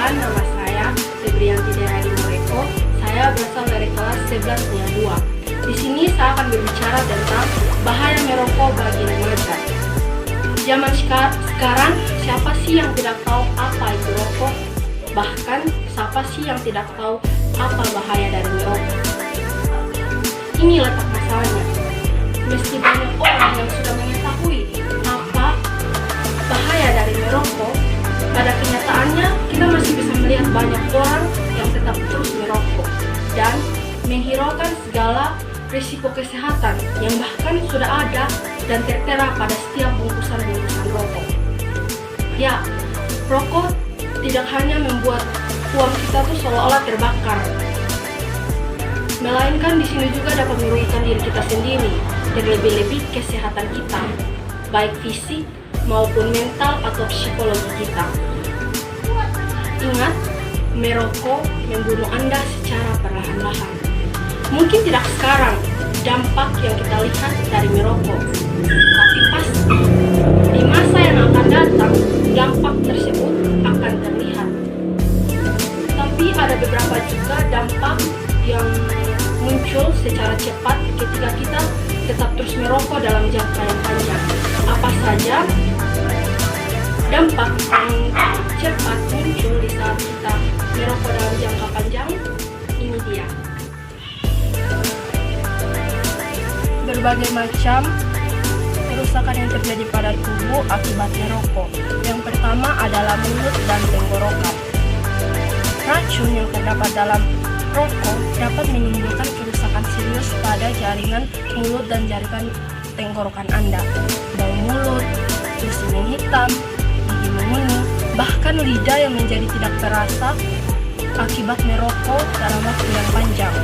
Perkenalkan, nama saya Febrianti Deradi Moreko. Saya berasal dari kelas 11-2. Di sini saya akan berbicara tentang bahaya merokok bagi remaja. Zaman sekarang, siapa sih yang tidak tahu apa itu rokok? Bahkan, siapa sih yang tidak tahu apa bahaya dari merokok? Ini letak masalahnya. Meski banyak orang yang sudah mengetahui apa bahaya dari merokok, pada kenyataannya kita masih bisa melihat banyak orang yang tetap terus merokok dan menghiraukan segala risiko kesehatan yang bahkan sudah ada dan tertera pada setiap bungkusan-bungkusan rokok. Ya, rokok tidak hanya membuat uang kita tuh seolah-olah terbakar, melainkan di sini juga dapat merugikan diri kita sendiri dan lebih-lebih kesehatan kita, baik fisik maupun mental atau psikologi kita. Ingat, merokok membunuh Anda secara perlahan-lahan. Mungkin tidak sekarang dampak yang kita lihat dari merokok, tapi pasti di masa yang akan datang dampak tersebut akan terlihat. Tapi ada beberapa juga dampak yang muncul secara cepat ketika kita tetap terus merokok dalam jangka yang panjang. Apa saja dampak yang cepat muncul di saat kita merokok dalam jangka panjang? Ini dia. Berbagai macam kerusakan yang terjadi pada tubuh akibat merokok. Yang pertama adalah mulut dan tenggorokan. Racun yang terdapat dalam rokok dapat menimbulkan kerusakan serius pada jaringan mulut dan jaringan tenggorokan Anda. Bau mulut, gusi menghitam, gigi menguning, bahkan lidah yang menjadi tidak terasa akibat merokok dalam waktu yang panjang.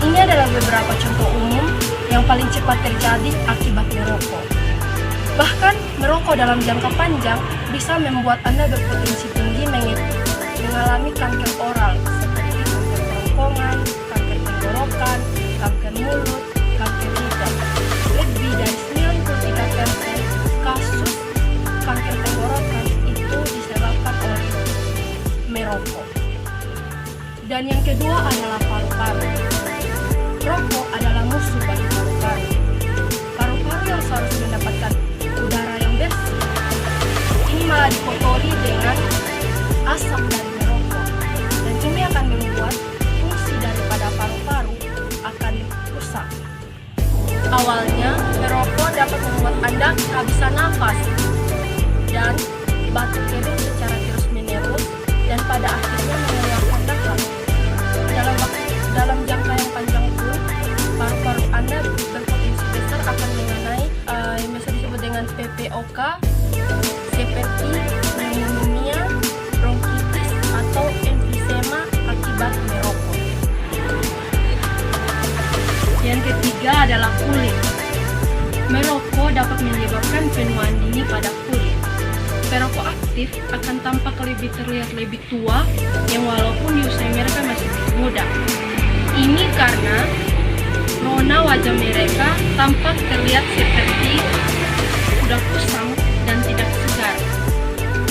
Ini adalah beberapa contoh umum yang paling cepat terjadi akibat merokok. Bahkan, merokok dalam jangka panjang bisa membuat Anda berpotensi tinggi mengalami kanker oral seperti kanker kerongkongan, kanker tenggorokan, kanker mulut, kanker lidah. Lebih dari 93% kasus kanker tenggorokan itu disebabkan oleh merokok. Dan yang kedua adalah paru-paru. Rokok adalah musuh bagi paru-paru. Paru-paru yang seharusnya mendapatkan udara yang bersih, ini malah dikotori dengan asap dari merokok. Dan ini akan membuat fungsi daripada paru-paru akan rusak. Awalnya, merokok dapat membuat Anda kehabisan nafas dan batuk kering secara terus-menerus dan pada akhirnya mengeluarkan dahak. Dalam jangka yang panjang pun, paru-paru Anda berpotensi besar akan mengenai yang biasa disebut dengan PPOK seperti pneumonia, bronkitis, atau emfisema akibat merokok. Yang ketiga adalah kulit. Merokok dapat menyebabkan penuaan dini pada kulit. Perokok aktif akan tampak terlihat lebih tua yang walaupun di usia mereka masih muda. Ini karena nona wajah mereka tampak terlihat seperti sudah kusam dan tidak segar.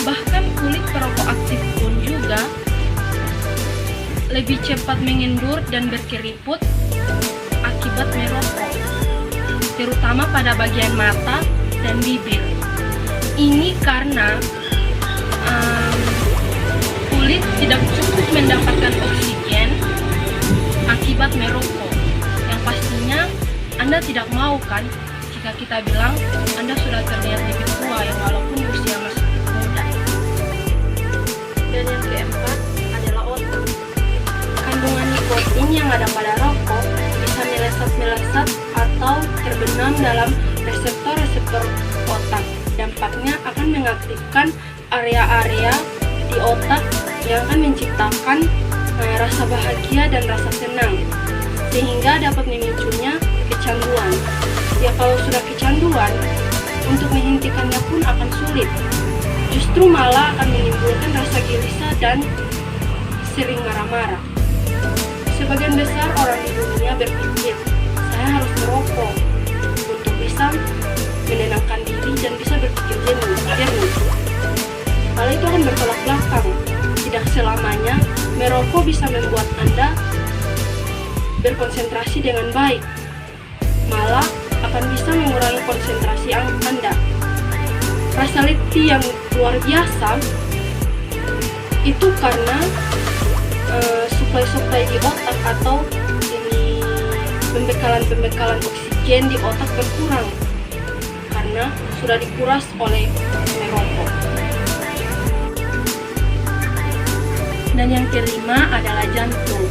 Bahkan kulit perokok aktif pun juga lebih cepat mengendur dan berkeriput akibat merokok, terutama pada bagian mata dan bibir. Ini karena kulit tidak cukup mendapatkan oksigen akibat merokok. Yang pastinya Anda tidak mau kan jika kita bilang Anda sudah terlihat lebih tua yang walaupun usia masih muda. Dan yang keempat adalah otak. Kandungan nikotin yang ada pada rokok bisa melesat atau terbenam dalam reseptor-reseptor otak. Dampaknya akan mengaktifkan area-area di otak yang akan menciptakan rasa bahagia dan rasa senang, sehingga dapat memicunya kecanduan. Ya, kalau sudah kecanduan, untuk menghentikannya pun akan sulit. Justru malah akan menimbulkan rasa gelisah dan sering marah-marah. Sebagian besar orang di dunia berpikir, saya harus merokok untuk bisa menenangkan diri dan bisa berpikir jernih. Hal itu akan bertolak belakang. Tidak selamanya merokok bisa membuat Anda berkonsentrasi dengan baik, malah akan bisa mengurangi konsentrasi Anda. Rasa letih yang luar biasa itu karena suplai-suplai di otak atau ini pembekalan oksigen di otak berkurang karena sudah dikuras oleh merokok. Dan yang kelima adalah jantung.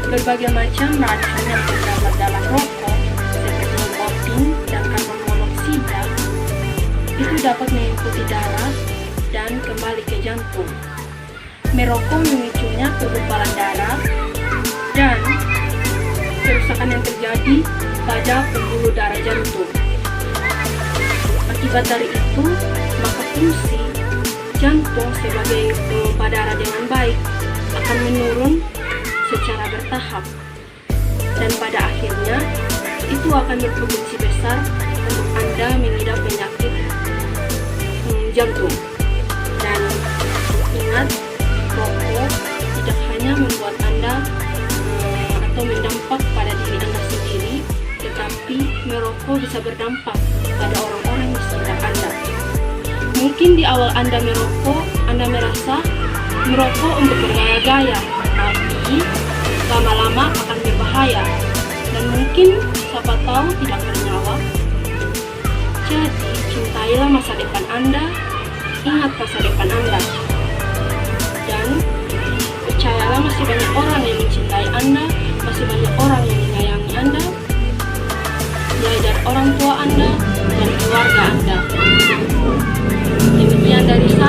Berbagai macam racun yang terdapat dalam rokok seperti nikotin dan karbon monoksida itu dapat mengikuti darah dan kembali ke jantung. Merokok memicunya kegumpalan darah dan kerusakan yang terjadi pada pembuluh darah jantung. Akibat dari itu, maka fungsi jantung sebagai pemompa darah dengan baik akan menurun secara bertahap, dan pada akhirnya itu akan berpotensi besar untuk Anda mengidap penyakit jantung. Dan ingat, rokok tidak hanya membuat Anda atau berdampak pada diri Anda sendiri, tetapi merokok bisa berdampak pada orang-orang di sekitar Anda. Mungkin di awal Anda merokok, Anda merasa merokok untuk bergaya-gaya, tapi lama-lama akan berbahaya dan mungkin siapa tahu tidak bernyawa. Jadi, cintailah masa depan Anda, ingat masa depan Anda, dan percayalah masih banyak orang yang mencintai Anda, masih banyak orang yang menyayangi Anda, mulai dari orang tua Anda dan keluarga Anda. Demikian dari saya.